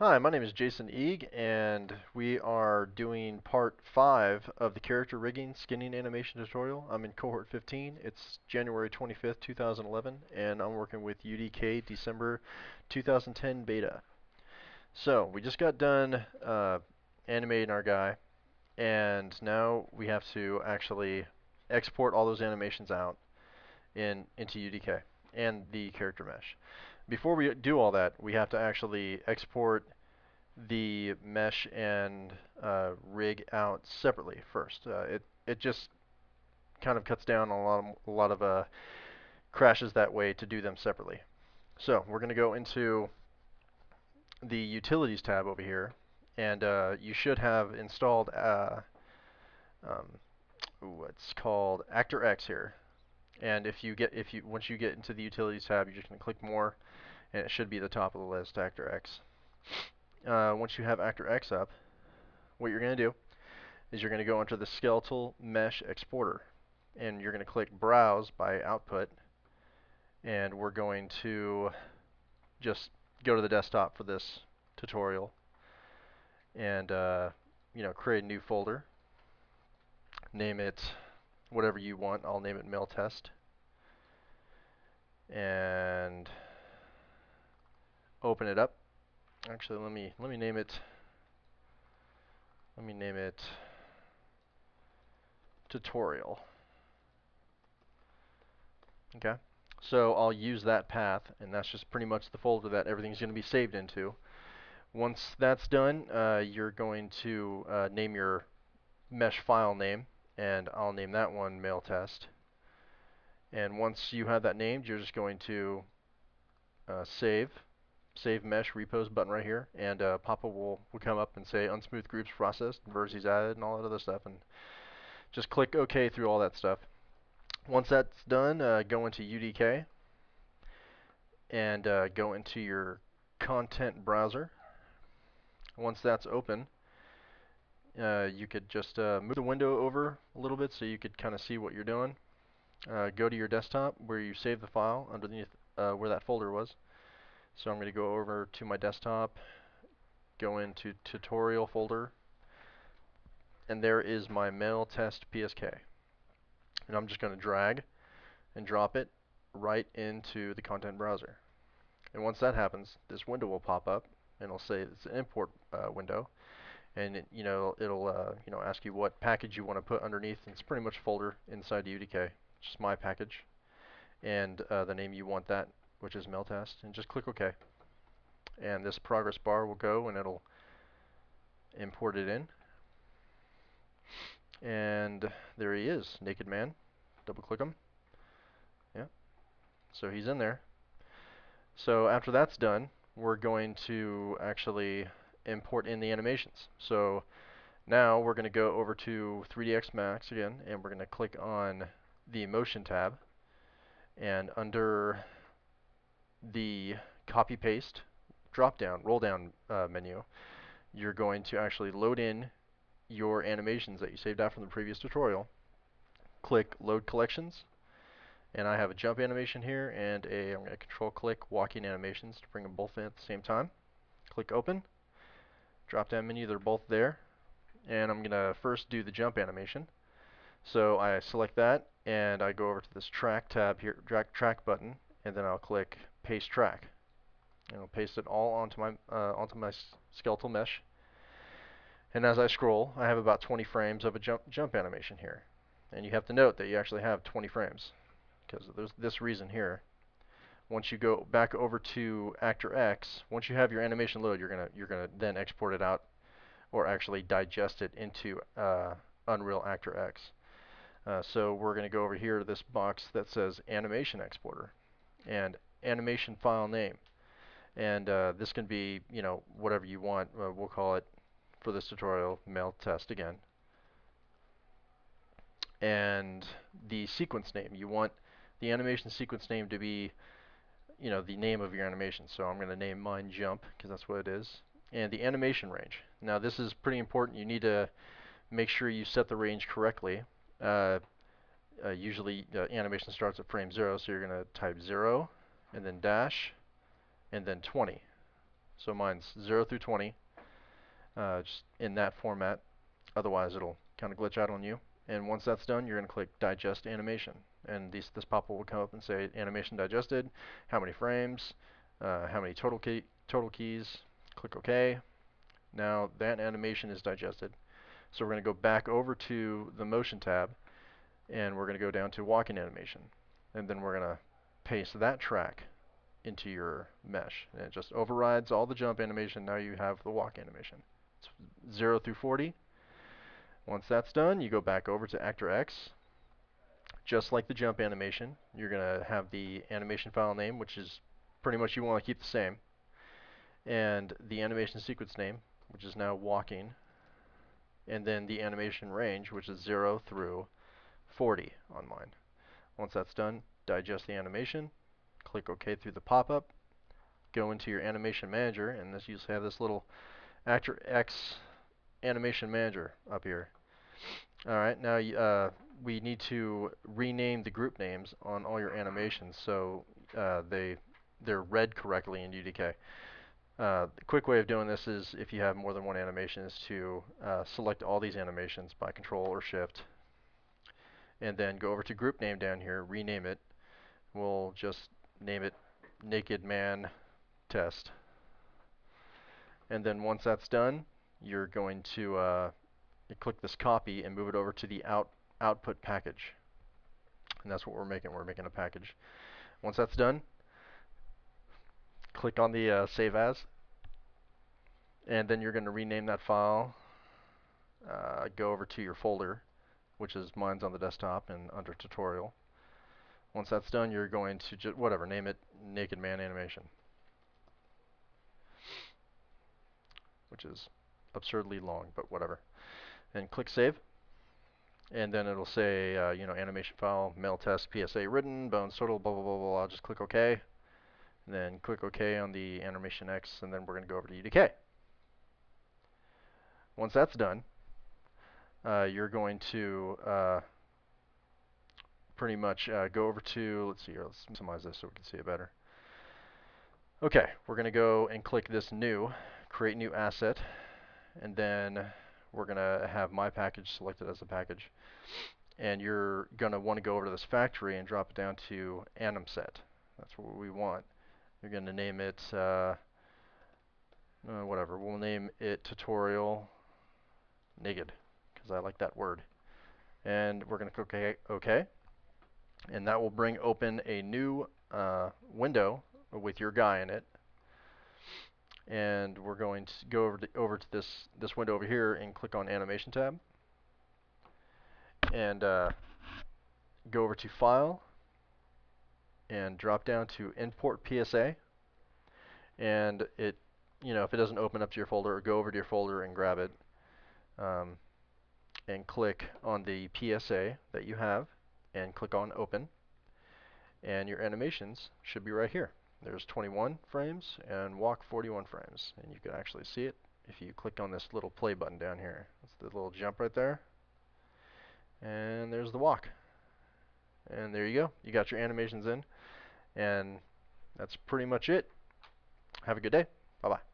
Hi, my name is Jason Eeg, and we are doing part 5 of the character rigging skinning animation tutorial. I'm in cohort 15. It's January 25th, 2011, and I'm working with UDK December 2010 beta. So, we just got done animating our guy, and now we have to actually export all those animations out into UDK and the character mesh. Before we do all that, we have to actually export the mesh and rig out separately first. It just kind of cuts down on a lot of crashes that way to do them separately. So we're going to go into the Utilities tab over here, and you should have installed um, what's called Actor X here. And once you get into the Utilities tab, you're just going to click More, and it should be the top of the list, Actor X. Once you have Actor X up, what you're going to do is you're going to go into the skeletal mesh exporter, and you're going to click browse by output, and we're going to just go to the desktop for this tutorial and create a new folder, name it whatever you want. I'll name it mail test, and open it up. Actually, let me name it tutorial. Okay, so I'll use that path, and that's just pretty much the folder that everything's going to be saved into. Once that's done, you're going to name your mesh file name, and I'll name that one mail test. And once you have that named, you're just going to save mesh repos button right here, and pop-up will come up and say unsmooth groups processed, verses added, and all that other stuff, and just click OK through all that stuff. Once that's done, go into UDK and go into your content browser. Once that's open, you could just move the window over a little bit so you could kind of see what you're doing. Go to your desktop where you saved the file underneath where that folder was. So I'm going to go over to my desktop, go into tutorial folder, and there is my mail test PSK. And I'm just going to drag and drop it right into the content browser. And once that happens, this window will pop up, and it'll say it's an import window. And it'll ask you what package you want to put underneath. And it's pretty much a folder inside UDK, just my package, and the name you want that, which is mail test, and just click OK. And this progress bar will go, and it'll import it in. And there he is, naked man. Double click him. Yeah. So he's in there. So after that's done, we're going to actually import in the animations. So now we're going to go over to 3ds Max again, and we're going to click on the Motion tab, and under the Copy Paste drop-down, roll-down menu, you're going to actually load in your animations that you saved out from the previous tutorial. Click Load Collections, and I have a jump animation here, and I'm going to control-click walking animations to bring them both in at the same time. Click Open. Drop-down menu, they're both there. And I'm going to first do the jump animation. So I select that, and I go over to this track tab here, track button, and then I'll click paste track. And I'll paste it all onto my skeletal mesh. And as I scroll, I have about 20 frames of a jump animation here. And you have to note that you actually have 20 frames, because there's this reason here. Once you go back over to Actor X, once you have your animation load, you're gonna then export it out, or actually digest it into Unreal Actor X. So we're going to go over here to this box that says Animation Exporter and Animation File Name. And this can be, whatever you want. We'll call it, for this tutorial, mail test again. And the sequence name. You want the animation sequence name to be, the name of your animation. So I'm going to name mine Jump, because that's what it is. And the animation range. Now this is pretty important. You need to make sure you set the range correctly. Usually animation starts at frame 0, so you're going to type 0, and then dash, and then 20. So mine's 0 through 20, just in that format. Otherwise, it'll kind of glitch out on you. And once that's done, you're going to click Digest Animation. And this pop-up will come up and say Animation Digested, how many frames, how many total keys. Click OK. Now that animation is digested. So we're going to go back over to the Motion tab, and we're going to go down to Walking Animation. And then we're going to paste that track into your mesh. And it just overrides all the jump animation. Now you have the walk animation. It's 0 through 40. Once that's done, you go back over to Actor X. Just like the jump animation, you're going to have the animation file name, which is pretty much you want to keep the same, and the animation sequence name, which is now walking, and then the animation range, which is 0 through 40 on mine. Once that's done, digest the animation, click OK through the pop-up, go into your animation manager, and you have this little Actor X animation manager up here. Alright, now we need to rename the group names on all your animations so they're read correctly in UDK. The quick way of doing this is, if you have more than one animation, is to select all these animations by Control or Shift, and then go over to group name down here, rename it. We'll just name it Naked Man Test. And then once that's done, you're going to click this copy and move it over to the output package. And that's what we're making. We're making a package. Once that's done, click on the Save As, and then you're going to rename that file. Go over to your folder, which is mine's on the desktop and under Tutorial. Once that's done, you're going to just name it Naked Man Animation, which is absurdly long, but whatever. And click Save. And then it'll say, animation file, male test, PSA written, bones total, blah, blah, blah, blah. I'll just click OK. And then click OK on the Animation X, and then we're going to go over to UDK. Once that's done, you're going to pretty much go over to, let's see here, let's maximize this so we can see it better. Okay, we're going to go and click this new, create new asset, and then we're going to have my package selected as a package. And you're going to want to go over to this factory and drop it down to AnimSet. That's what we want. You're going to name it, whatever, we'll name it Tutorial Naked, because I like that word. And we're going to click OK. And that will bring open a new window with your guy in it. And we're going to go over to this window over here and click on Animation tab. And go over to File and drop down to Import PSA. And if it doesn't open up to your folder, go over to your folder and grab it. And click on the PSA that you have and click on Open. And your animations should be right here. There's 21 frames and walk 41 frames. And you can actually see it if you click on this little play button down here. That's the little jump right there. And there's the walk. And there you go. You got your animations in. And that's pretty much it. Have a good day. Bye-bye.